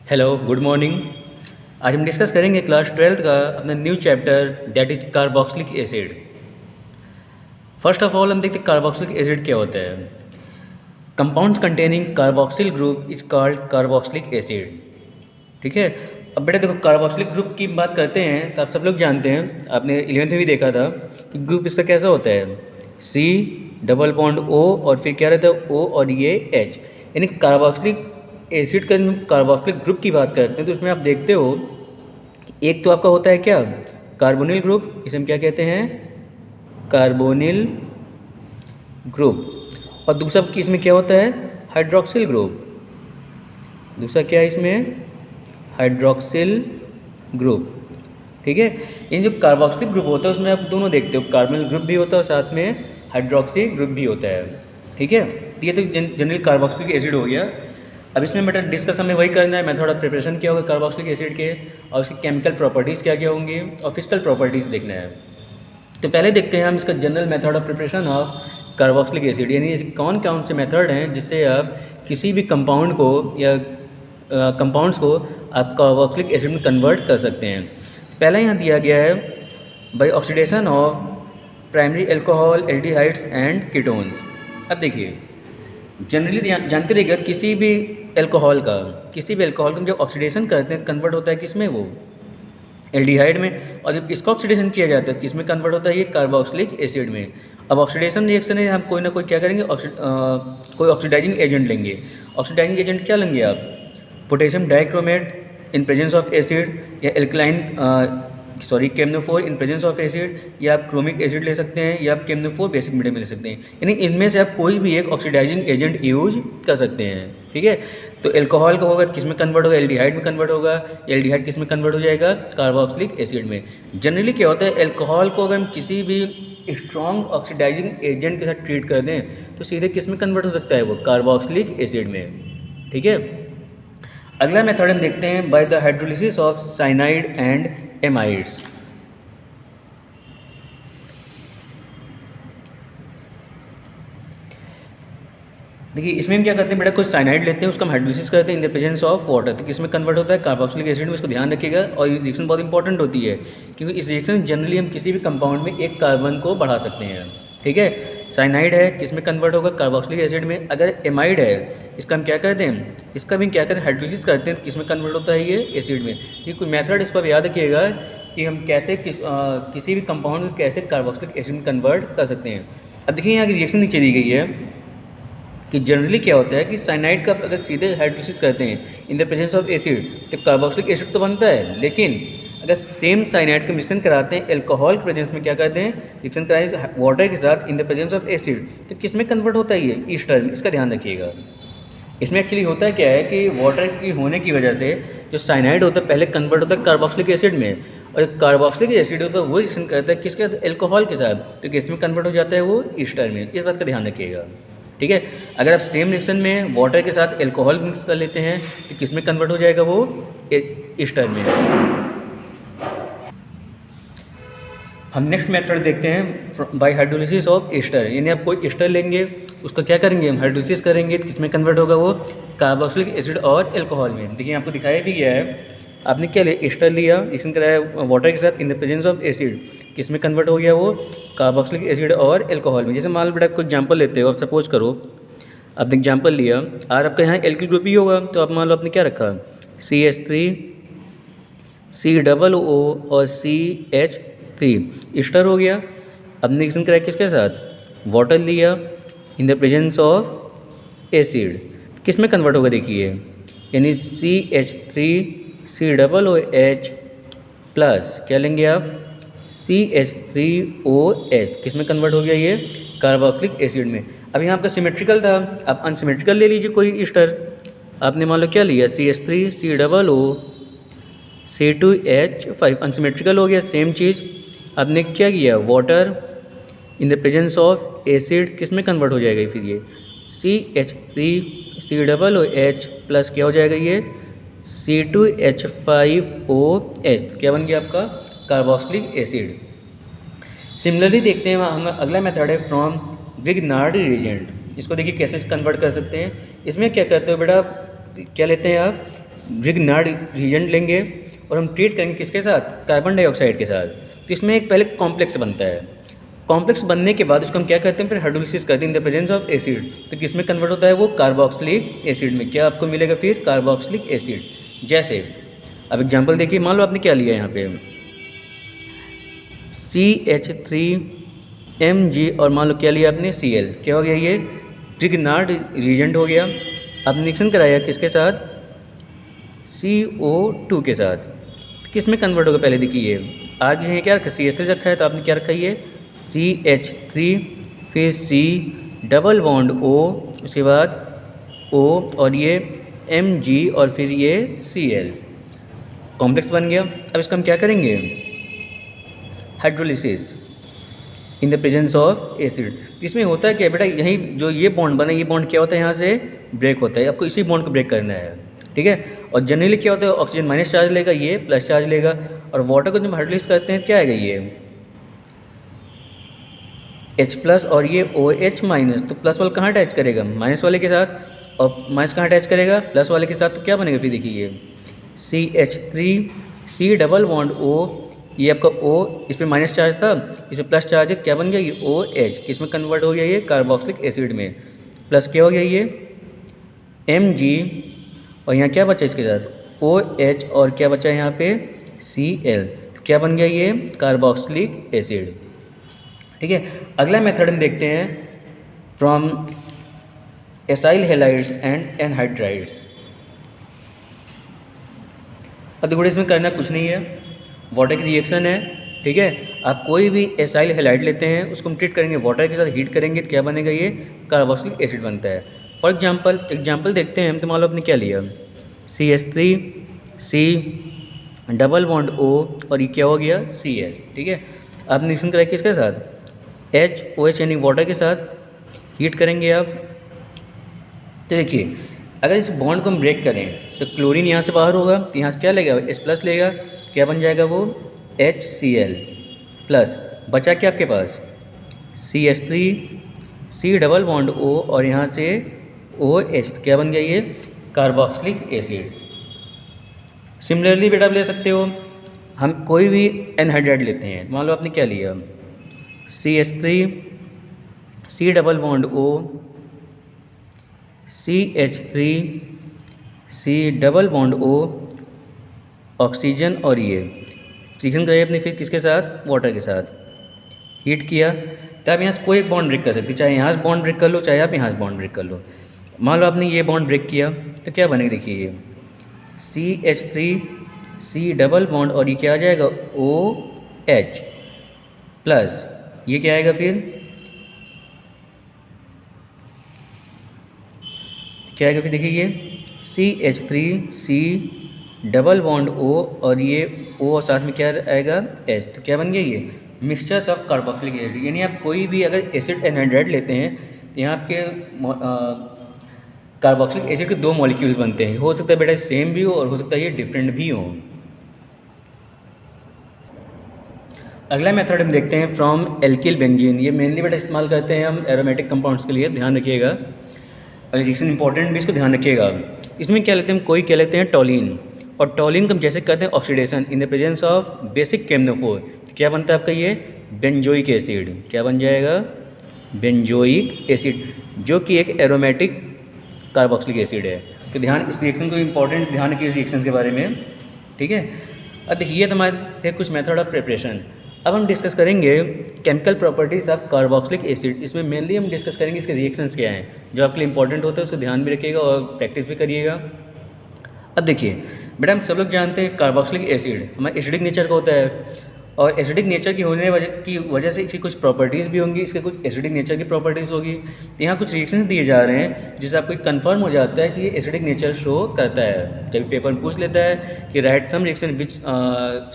Hello good morning. आज हम discuss करेंगे क्लास 12th का अपना new chapter that is carboxylic acid. First of all हम देखते हैं कार्बोक्सिलिक एसिड क्या होता है। Compounds containing carboxyl group is called carboxylic acid. ठीक है। अब बेटा देखो, कार्बोक्सिलिक ग्रुप की बात करते हैं तो आप सब लोग जानते हैं, आपने 11th में भी देखा था कि ग्रुप इसका कैसा होता है, C डबल बॉन्ड O और फिर क्या रहता है O और ये H। यानी कार्बोक्सिलिक एसिड का कार्बोक्सिलिक ग्रुप की बात करते हैं तो उसमें आप देखते हो कि एक तो आपका होता है क्या, कार्बोनिल ग्रुप, इसे हम क्या कहते हैं, कार्बोनिल ग्रुप। और दूसरा इसमें क्या होता है, हाइड्रोक्सिल ग्रुप। दूसरा क्या है इसमें, हाइड्रोक्सिल ग्रुप। ठीक है। इन जो कार्बोक्सिलिक ग्रुप होता है उसमें आप दोनों देखते हो, कार्बोनिल ग्रुप भी होता है और साथ में हाइड्रोक्सी ग्रुप भी होता है। ठीक है। तो ये तो जनरल कार्बोक्सिलिक एसिड हो गया। अब इसमें बेटा डिस्कस हमें वही करना है, मेथड ऑफ प्रिपरेशन क्या होगा कार्बोक्सिलिक एसिड के, और उसकी केमिकल प्रॉपर्टीज़ क्या क्या होंगी और फिजिकल प्रॉपर्टीज़ देखना है। तो पहले देखते हैं हम इसका general method of preparation of carboxylic acid, यानी ऐसे कौन कौन से मेथड हैं जिससे आप किसी भी कंपाउंड को या कंपाउंड्स को आप कार्बोक्सिलिक एसिड में कन्वर्ट कर सकते हैं। पहला यहाँ दिया गया है by oxidation of primary alcohol, aldehydes and ketones. अब देखिए, जनरली जानते रहिएगा किसी भी अल्कोहल का जब ऑक्सीडेशन करते हैं कन्वर्ट होता है किसमें, वो एल्डिहाइड में, और जब इसका ऑक्सीडेशन किया जाता है किसमें कन्वर्ट होता है, ये कार्बोक्सिलिक एसिड में। अब ऑक्सीडेशन रिएक्शन है, हम कोई ना कोई क्या करेंगे, कोई ऑक्सीडाइजिंग एजेंट लेंगे। ऑक्सीडाइजिंग एजेंट क्या लेंगे आप, potassium dichromate in presence of acid, या alkaline K M N O four in presence of acid, या आप क्रोमिक एसिड ले सकते हैं, या आप केमनोफोर बेसिक मीडियम ले सकते हैं। यानी इनमें से आप कोई भी एक ऑक्सीडाइजिंग एजेंट यूज कर सकते हैं। ठीक है। तो एल्कोहल का होगा किस में कन्वर्ट होगा, एल्डिहाइड में कन्वर्ट होगा। एल्डिहाइड किस में कन्वर्ट हो जाएगा, कार्बोक्सिलिक एसिड में। जनरली क्या होता है, एल्कोहल को अगर हम किसी भी स्ट्रॉन्ग ऑक्सीडाइजिंग एजेंट के साथ ट्रीट कर दें तो सीधे किस में कन्वर्ट हो सकता है, वो कार्बोक्सिलिक एसिड में। ठीक है। अगला मेथड हम देखते हैं by the hydrolysis of cyanide and amides. देखिए इसमें हम क्या करते हैं बेटा, कुछ साइनाइड लेते हैं, उसका हम हाइड्रोलिसिस करते हैं इन द प्रेजेंस ऑफ वाटर, तो किसमें कन्वर्ट होता है, कार्बोक्सिलिक एसिड में। इसको ध्यान रखिएगा, और ये रिएक्शन बहुत इंपॉर्टेंट होती है क्योंकि इस रिएक्शन जनरली हम किसी भी कंपाउंड में एक कार्बन को बढ़ा सकते हैं। ठीक है। साइनाइड है किसमें कन्वर्ट होगा, कार्बोक्सिलिक एसिड में। अगर एमाइड है इसका हम क्या करते हैं, इसका भी क्या करते हैं, हाइड्रोलिसिस करते हैं, किसमें कन्वर्ट होता है, ये एसिड में। ये कोई मेथड इसको आप याद रखिएगा कि हम कैसे किसी भी कंपाउंड को कैसे कार्बोक्सिलिक एसिड में कन्वर्ट कर सकते हैं। अब देखिए यहाँ की रिएक्शन नीचे दी गई है कि जनरली क्या होता है कि साइनाइड का अगर सीधे हाइड्रोलिसिस करते हैं इन द प्रेजेंस ऑफ एसिड तो कार्बोक्सिलिक एसिड तो बनता है, लेकिन अगर सेम साइनाइड का मिश्रण कराते हैं एल्कोहल के प्रेजेंस में, क्या करते हैं, रिएक्शन कराएं वाटर के साथ इन द प्रेजेंस ऑफ एसिड, तो किस में कन्वर्ट होता है, ये ईस्टर में। इसका ध्यान रखिएगा। इसमें एक्चुअली होता क्या है कि वाटर की होने की वजह से जो साइनाइड होता है पहले कन्वर्ट होता है कार्बोक्सिलिक एसिड में, और कार्बोक्सिलिक एसिड होता है वो रिएक्शन करता है किसके साथ, एल्कोहल के साथ, तो किस में कन्वर्ट हो जाता है, वो ईस्टर में। इस बात का ध्यान रखिएगा। ठीक है। अगर आप सेम रिएक्शन में वाटर के साथ एल्कोहल मिक्स कर लेते हैं तो किस में कन्वर्ट हो जाएगा, वो ईस्टर में। हम नेक्स्ट मेथड देखते हैं बाय हाइड्रोलिसिस ऑफ ईस्टर, यानी आप कोई ईस्टर लेंगे, उसको क्या करेंगे, हम हाइड्रोलिसिस करेंगे, तो किस में कन्वर्ट होगा, वो कार्बोक्सिलिक एसिड और एल्कोहल में। देखिए आपको दिखाया भी गया है, आपने क्या लिया, ईस्टर लिया, रिएक्शन कराया वाटर के साथ इन द प्रेजेंस ऑफ एसिड, किस में कन्वर्ट हो गया, वो कार्बोक्सिलिक एसिड और एल्कोहल में। जैसे मान लो बेटा कोई एग्जाम्पल लेते हो, आप सपोज करो आपने एग्जाम्पल लिया, और आपका यहाँ एल्किल ग्रुप ही होगा, तो आप मान लो आपने क्या रखा, CH3 COO और CH3 ईस्टर हो गया। अब रिएक्शन कराया किसके साथ, वाटर लिया इन द प्रेजेंस ऑफ एसिड, किस में कन्वर्ट होगा, देखिए, यानी CH3 COOH प्लस क्या लेंगे आप, CH3OH, किस में कन्वर्ट हो गया, ये कार्बोक्सिलिक एसिड में। अब यहाँ आपका सिमेट्रिकल था, आप अनसिमेट्रिकल ले लीजिए कोई ईस्टर। आपने मान लो क्या लिया, CH3 COO C2H5, अनसिमेट्रिकल हो गया। सेम चीज़ आपने क्या किया, water in the presence of acid, किस में कन्वर्ट हो जाएगा फिर ये, CH3 COOH प्लस क्या हो जाएगा, ये C2H5OH, क्या बन गया आपका, कार्बोक्सिलिक एसिड। सिमिलरली देखते हैं हम अगला मेथड है फ्रॉम ग्रिग्नार्ड रिएजेंट। इसको देखिए कैसे कन्वर्ट कर सकते हैं। इसमें क्या करते हो बेटा, क्या लेते हैं आप, रिग्नार्ड रीजेंट लेंगे और हम ट्रीट करेंगे किसके साथ, कार्बन डाइऑक्साइड के साथ। तो इसमें एक पहले कॉम्प्लेक्स बनता है, कॉम्प्लेक्स बनने के बाद उसको हम क्या करते हैं, फिर हाइड्रोलिसिस करते हैं इन द प्रेजेंस ऑफ एसिड। तो किस में कन्वर्ट होता है वो, कार्बोक्सिलिक एसिड में। क्या आपको मिलेगा फिर, कार्बोक्सिलिक एसिड। जैसे अब एग्जांपल देखिए, मान लो आपने क्या लिया यहाँ पे CH3Mg और मान लो क्या लिया आपने Cl, क्या हो गया ये, रिग्नार्ड रीजेंट हो गया। आपने रिएक्शन कराया किसके साथ, CO2 के साथ। किस में कन्वर्ट होगा पहले देखिए, आगे है क्या रखा, CH3 रखा है तो आपने क्या रखा ये CH3, फिर C डबल बॉन्ड O, उसके बाद O और ये Mg और फिर ये Cl, कॉम्प्लेक्स बन गया। अब इसको हम क्या करेंगे, hydrolysis in the presence of acid. इसमें होता है क्या बेटा, यही जो ये बॉन्ड बना, ये बॉन्ड क्या होता है, यहाँ से ब्रेक होता है। आपको इसी बॉन्ड को ब्रेक करना है, ठीक है। और जनरली क्या होता है, ऑक्सीजन माइनस चार्ज लेगा, ये प्लस चार्ज लेगा। और वाटर को जब हाइड्रोलिसिस करते हैं क्या आएगा, ये H+ और ये OH माइनस। तो प्लस वाला कहाँ अटैच करेगा, माइनस वाले के साथ, और माइनस कहाँ अटैच करेगा, प्लस वाले के साथ। तो क्या बनेगा फिर देखिए, ये CH3 C double bond O, ये आपका O, इस पर माइनस चार्ज था, इस पर प्लस चार्ज है, क्या बन गया ये OH, किस में कन्वर्ट हो गया ये, कार्बोक्सिलिक एसिड में। प्लस क्या हो गया ये Mg, और यहाँ क्या बचा इसके साथ OH, और क्या बचा यहाँ पे Cl, तो क्या बन गया ये कार्बोक्सिलिक एसिड, ठीक है। अगला मेथड हम देखते हैं from acyl halides and anhydrides. अब देखो इसमें करना कुछ नहीं है, वाटर की रिएक्शन है, ठीक है। आप कोई भी एसाइल हैलाइड लेते हैं, उसको हम ट्रीट करेंगे वाटर के साथ, हीट करेंगे तो क्या बनेगा ये कार्बोक्सिलिक एसिड बनता है। फॉर एग्जांपल देखते हैं हम, तो मान लो आपने क्या लिया CH3 C double bond O और ये क्या हो गया Cl, ठीक है। आपने रिएक्शन कराया किसके साथ, HOH यानी वाटर के साथ, हीट करेंगे आप। तो देखिए अगर इस बॉन्ड को हम ब्रेक करें तो क्लोरीन यहाँ से बाहर होगा, तो यहाँ से क्या लेगा H+ लेगा, क्या बन जाएगा वो HCl प्लस, बचा क्या आपके पास CH3 C double bond O और यहाँ से OH, तो क्या बन गया ये कार्बोक्सिलिक एसिड। सिमिलरली बेटा आप ले सकते हो, हम कोई भी एनहाइड्राइड लेते हैं, मान लो आपने क्या लिया CH3 C double bond O CH3 C double bond O oxygen, और ये रिएक्शन कराइए अपने फिर किसके साथ, वाटर के साथ, हीट किया। तो आप यहाँ से कोई एक बॉन्ड ब्रेक कर सकते, चाहे यहाँ से बॉन्ड ब्रेक कर लो, चाहे आप यहाँ से बॉन्ड ब्रेक कर लो। मान लो आपने ये बॉन्ड ब्रेक किया तो क्या बनेगा देखिए, ये CH3 C डबल बॉन्ड और ये क्या आ जाएगा OH प्लस, ये क्या आएगा फिर, क्या आएगा फिर देखिए ये CH3 C double bond O और ये O और साथ में क्या आएगा H, तो क्या बन गया ये मिक्सचर्स ऑफ कार्बोक्सिलिक एसिड। यानी आप कोई भी अगर एसिड एनहाइड्राइड लेते हैं तो यहाँ आपके कार्बोक्सिलिक एसिड के दो मॉलिक्यूल्स बनते हैं, हो सकता है बेटा सेम भी हो और हो सकता है ये डिफरेंट भी हो। अगला मेथड हम देखते हैं फ्रॉम एल्किल बेंजीन। ये मेनली बेटा इस्तेमाल करते हैं हम एरोमेटिक कंपाउंड्स के लिए, ध्यान रखिएगा, और रिएक्शन इंपॉर्टेंट भी, इसको ध्यान रखिएगा। इसमें क्या लेते हैं, कोई क्या लेते हैं टॉलिन, और टॉलिन को हम जैसे करते हैं oxidation in the presence of basic K M N O four, तो क्या बनता है आपका ये बेंजोइक एसिड, क्या बन जाएगा बेंजोइक एसिड, जो कि एक एरोमेटिक कार्बोक्सिलिक एसिड है। तो ध्यान इस रिएक्शन को इंपॉर्टेंट ध्यान रखिए इस रिएक्शन के बारे में, ठीक है। अब देखिए ये तो हमारे थे कुछ मेथड ऑफ प्रिपरेशन। अब हम डिस्कस करेंगे chemical properties of carboxylic acid. इसमें मेनली हम डिस्कस करेंगे इसके रिएक्शंस क्या हैं, जो आपके लिए इंपॉर्टेंट होता है, उसको ध्यान भी रखिएगा और प्रैक्टिस भी करिएगा। अब देखिए बेटा, हम सब लोग जानते हैं कार्बोक्सिलिक एसिड हमारे एसिडिक नेचर का होता है, और एसिडिक नेचर की होने की वजह से इसकी कुछ प्रॉपर्टीज़ भी होंगी, इसके कुछ एसिडिक नेचर की प्रॉपर्टीज़ होगी। तो यहाँ कुछ रिएक्शंस दिए जा रहे हैं जिससे आपको कंफर्म हो जाता है कि ये एसिडिक नेचर शो करता है। कभी पेपर में पूछ लेता है कि write some reaction which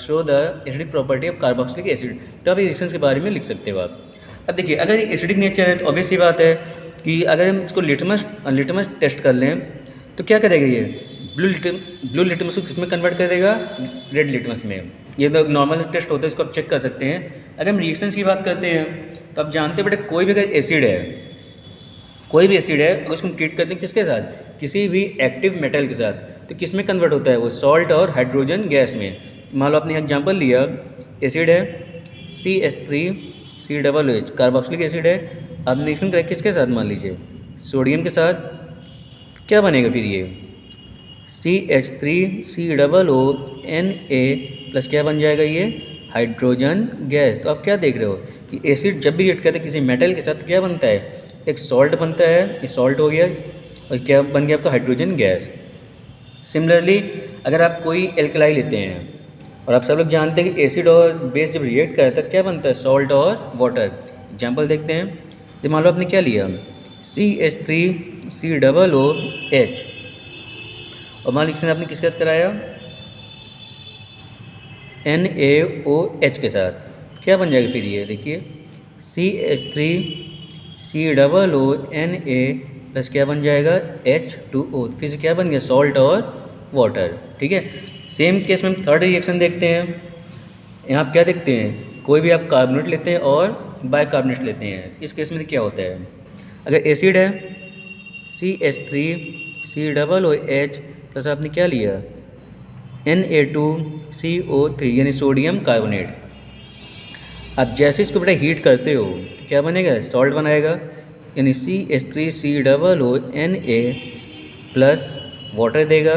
show the acidic property of carboxylic acid, तो आप रिएक्शंस के बारे में लिख सकते हो आप। अब देखिए अगर ये एसिडिक नेचर है तो ऑब्वियस सी बात है कि अगर हम इसको लिटमस टेस्ट कर लें तो क्या करेगा ये ब्लू लिटमस को किस में कन्वर्ट कर देगा, रेड लिटमस में। ये तो नॉर्मल टेस्ट होता है, इसको आप चेक कर सकते हैं। अगर हम रिएक्शंस की बात करते हैं तो आप जानते हैं बेटा कोई भी अगर एसिड है, कोई भी एसिड है, अगर उसको हम ट्रीट करते हैं किसके साथ, किसी भी एक्टिव मेटल के साथ, तो किस में कन्वर्ट होता है वो, सॉल्ट और हाइड्रोजन गैस में। मान लो आपने एग्जाम्पल लिया, एसिड है CH3COOH कार्बोक्सिलिक एसिड है, आपने रिएक्शन करा किसके साथ, मान लीजिए सोडियम के साथ, क्या बनेगा फिर ये CH3COONA प्लस क्या बन जाएगा ये, हाइड्रोजन गैस। तो आप क्या देख रहे हो कि एसिड जब भी रिएक्ट करते हैं किसी मेटल के साथ तो क्या बनता है, एक सॉल्ट बनता है, ये सॉल्ट हो गया, और क्या बन गया आपका, हाइड्रोजन गैस। सिमिलरली अगर आप कोई एल्कलाई लेते हैं, और आप सब लोग जानते हैं कि एसिड और बेस जब रिएक्ट करता है क्या बनता है, सॉल्ट और वाटर। एग्जाम्पल देखते हैं, तो मान लो आपने क्या लिया, CH3COOH, और मान लीजिए आपने किसके साथ कराया, NaOH के साथ, क्या बन जाएगा फिर ये, देखिए CH3COONA प्लस क्या बन जाएगा, H2O, फिर से क्या बन गया, सॉल्ट और वाटर। ठीक है, सेम केस में हम थर्ड रिएक्शन देखते हैं। यहाँ आप क्या देखते हैं, कोई भी आप कार्बोनेट लेते हैं और बाइकार्बोनेट लेते हैं। इस केस में क्या होता है, अगर एसिड है CH3COOH प्लस आपने क्या लिया, Na2CO3 यानी सोडियम कार्बोनेट। आप जैसे इसको बेटा हीट करते हो तो क्या बनेगा, सॉल्ट बनाएगा, यानी CH3COONA प्लस वाटर देगा,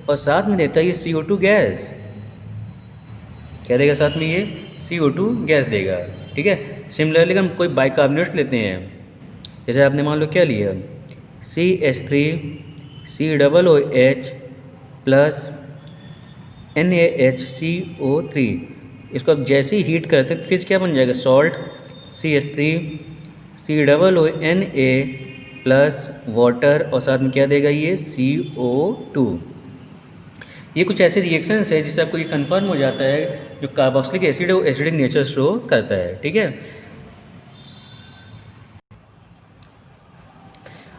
और साथ में देता है ये CO2 गैस। क्या देगा साथ में, ये CO2 गैस देगा। ठीक है, सिमिलरली हम कोई बाइकार्बोनेट लेते हैं, जैसे आपने मान लो क्या लिया, CH3COOH प्लस NaHCO3, इसको आप जैसे ही हीट करते हैं फिर क्या बन जाएगा, सॉल्ट CH3COONA प्लस वाटर, और साथ में क्या देगा ये, CO2। ये कुछ ऐसे रिएक्शंस है जिससे आपको ये कंफर्म हो जाता है जो कार्बोक्सिलिक एसिड है वो एसिडिक नेचर शो करता है। ठीक है,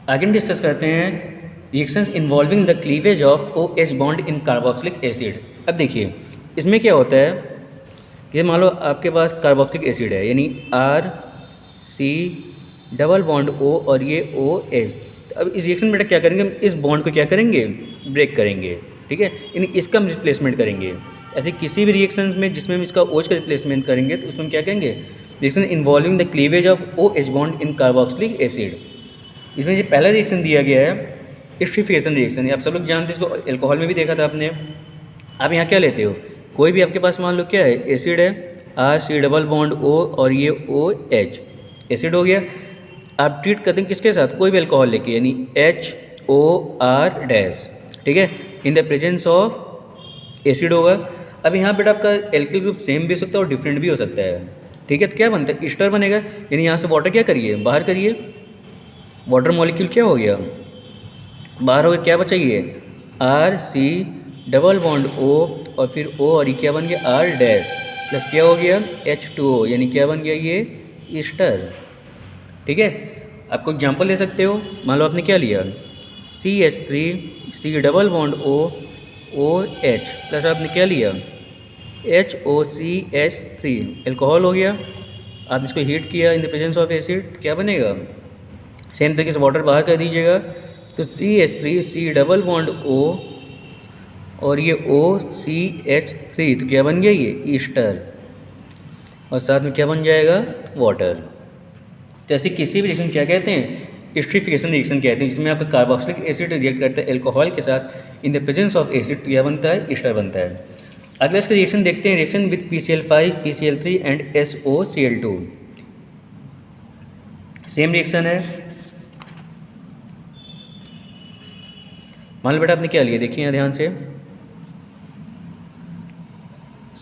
आगे हम डिस्कस करते हैं reactions involving the cleavage of OH bond in carboxylic acid. अब देखिए इसमें क्या होता है कि मान लो आपके पास कार्बोक्सिलिक एसिड है, यानी RC डबल बॉन्ड O और ये OH। तो अब इस रिएक्शन में क्या करेंगे, हम इस बॉन्ड को क्या करेंगे, ब्रेक करेंगे। ठीक है, यानी इसका हम रिप्लेसमेंट करेंगे। ऐसे किसी भी रिएक्शंस में जिसमें हम इसका OH का रिप्लेसमेंट करेंगे तो उसमें क्या कहेंगे, reaction involving the cleavage of OH bond in carboxylic acid. इसमें जो पहला रिएक्शन दिया गया है एस्टरीफिकेशन रिएक्शन, आप सब लोग जानते हैं, इसको एल्कोहल में भी देखा था आपने। आप यहाँ क्या लेते हो, कोई भी आपके पास मान लो क्या है, एसिड है RC डबल बॉन्ड O और ये OH, एसिड हो गया। आप ट्रीट करते हैं किसके साथ, कोई भी अल्कोहल लेके, यानी HOR डैश। ठीक है, इन द प्रेजेंस ऑफ एसिड होगा। अब यहाँ बेटा आपका एल्किल ग्रुप सेम भी हो सकता है और डिफरेंट भी हो सकता है। ठीक है, तो क्या बनता है, ईस्टर बनेगा, यानी यहाँ से वाटर क्या करिए, बाहर करिए, वाटर मॉलिक्यूल क्या हो गया, बाहर हो गया, क्या बचा ये RC डबल बॉन्ड O और फिर O और ये क्या बन गया R डैश प्लस क्या हो गया H2O, यानी क्या बन गया ये ईस्टर। ठीक है, आपको एग्जांपल ले सकते हो, मान लो आपने क्या लिया CH3C double bond OH plus आपने क्या लिया HOCH3, एल्कोहल हो गया। आप इसको हीट किया इन द प्रेजेंस ऑफ एसिड, क्या बनेगा, सेम तरीके से वाटर बाहर कर दीजिएगा, तो CH3C डबल बॉन्ड O और ये OCH3, तो क्या बन गया ये ईस्टर, और साथ में क्या बन जाएगा वाटर। तो ऐसे किसी भी रिएक्शन क्या कहते हैं, एस्टरीफिकेशन रिएक्शन कहते हैं, जिसमें आपका कार्बोक्सिलिक एसिड रिएक्ट करता है एल्कोहल के साथ इन द प्रेजेंस ऑफ एसिड, तो क्या बनता है ईस्टर बनता है। अगला इसका रिएक्शन देखते हैं, reaction with PCl5 PCl3 and SOCl2। Same reaction है, मान लो बेटा आपने क्या लिया, देखिए यहाँ ध्यान से,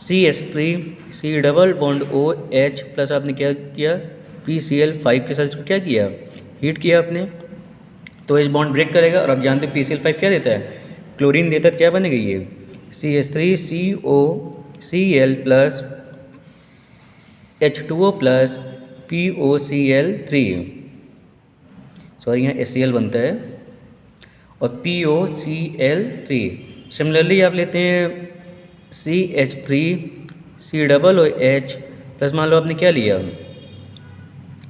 CH3C double bond OH plus आपने क्या किया PCl5 के साथ इसको क्या किया, हीट किया आपने, तो H बॉन्ड ब्रेक करेगा। और आप जानते हैं PCl5 क्या देता है, क्लोरीन देता है, क्या बनेगा ये CH3COCl plus H2O plus POCl3, sorry यहाँ HCl बनता है, और POCl3। सिमिलरली आप लेते हैं CH3C डबल OH प्लस मान लो आपने क्या लिया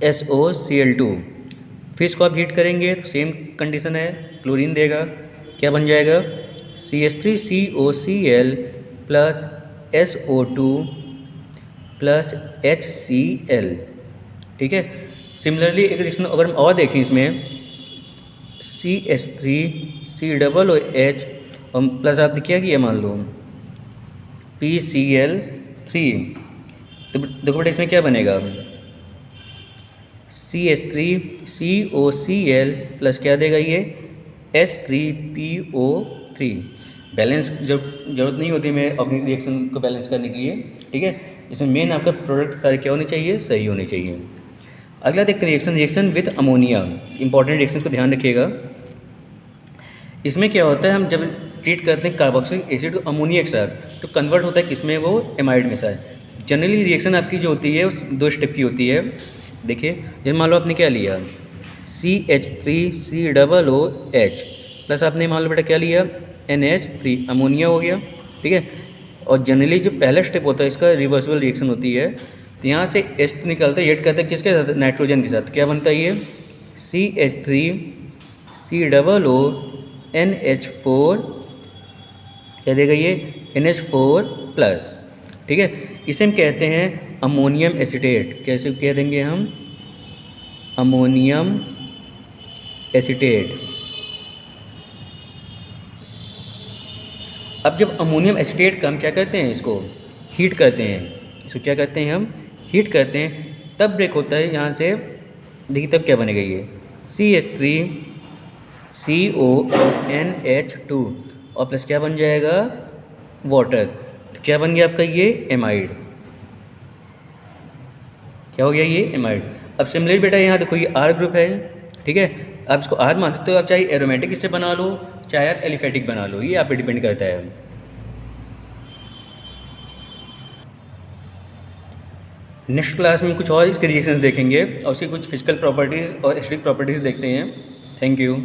SOCl2, फिर इसको आप हीट करेंगे तो सेम कंडीशन है, क्लोरीन देगा, क्या बन जाएगा CH3COCl plus SO2 plus HCl। ठीक है। सिमिलरली एक रिएक्शन अगर हम और देखें इसमें CH3COOH और प्लस आपने क्या किया मान लो PCl3, तो देखो बेटा इसमें क्या बनेगा CH3COCl प्लस क्या देगा ये H3PO3। बैलेंस जरूरत नहीं होती मैं अपनी रिएक्शन को बैलेंस करने के लिए। ठीक है। इसमें मेन आपका प्रोडक्ट सारे क्या होने चाहिए, सही होने चाहिए। अगला देखते हैं reaction with ammonia. Important reaction को ध्यान रखिएगा। इसमें क्या होता है, हम जब ट्रीट करते हैं कार्बोक्सिलिक एसिड को अमोनिया के साथ तो कन्वर्ट होता है किसमें, वो एमाइड में सा। जनरली रिएक्शन आपकी जो होती है उस 2 स्टेप की होती है। देखिए जैसे मान लो आपने क्या लिया CH3COOH प्लस आपने मान लो बेटा क्या लिया NH3, अमोनिया हो गया। ठीक है। और जनरली जो पहला स्टेप होता है इसका रिवर्सिबल रिएक्शन होती है, तो यहाँ से H निकलता है, एड करता है किसके साथ, नाइट्रोजन के साथ। क्या बनता है ये CH3COONH4, क्या देगा ये NH4 प्लस। ठीक है। इसे हम कहते हैं अमोनियम एसीटेट। कैसे कह देंगे हम, अमोनियम एसीटेट। अब जब अमोनियम एसीटेट का हम क्या करते हैं, इसको हीट करते हैं, इसको क्या करते हैं हम हीट करते हैं, तब ब्रेक होता है यहाँ से। देखिए तब क्या बनेगा ये CH3CONH2 और प्लस क्या बन जाएगा वाटर। तो क्या बन गया आपका ये एमाइड। क्या हो गया ये एमाइड। अब सिमिलरली बेटा यहाँ देखो ये R ग्रुप है। ठीक है। आप इसको R मान सकते हो, आप चाहे एरोमेटिक इससे बना लो चाहे आप एलिफेटिक बना लो, ये आप पे डिपेंड करता है। नेक्स्ट क्लास में कुछ और इसके रिएक्शंस देखेंगे और उसकी कुछ फिजिकल प्रॉपर्टीज़ और एसिडिक प्रॉपर्टीज़ देखते हैं। Thank you.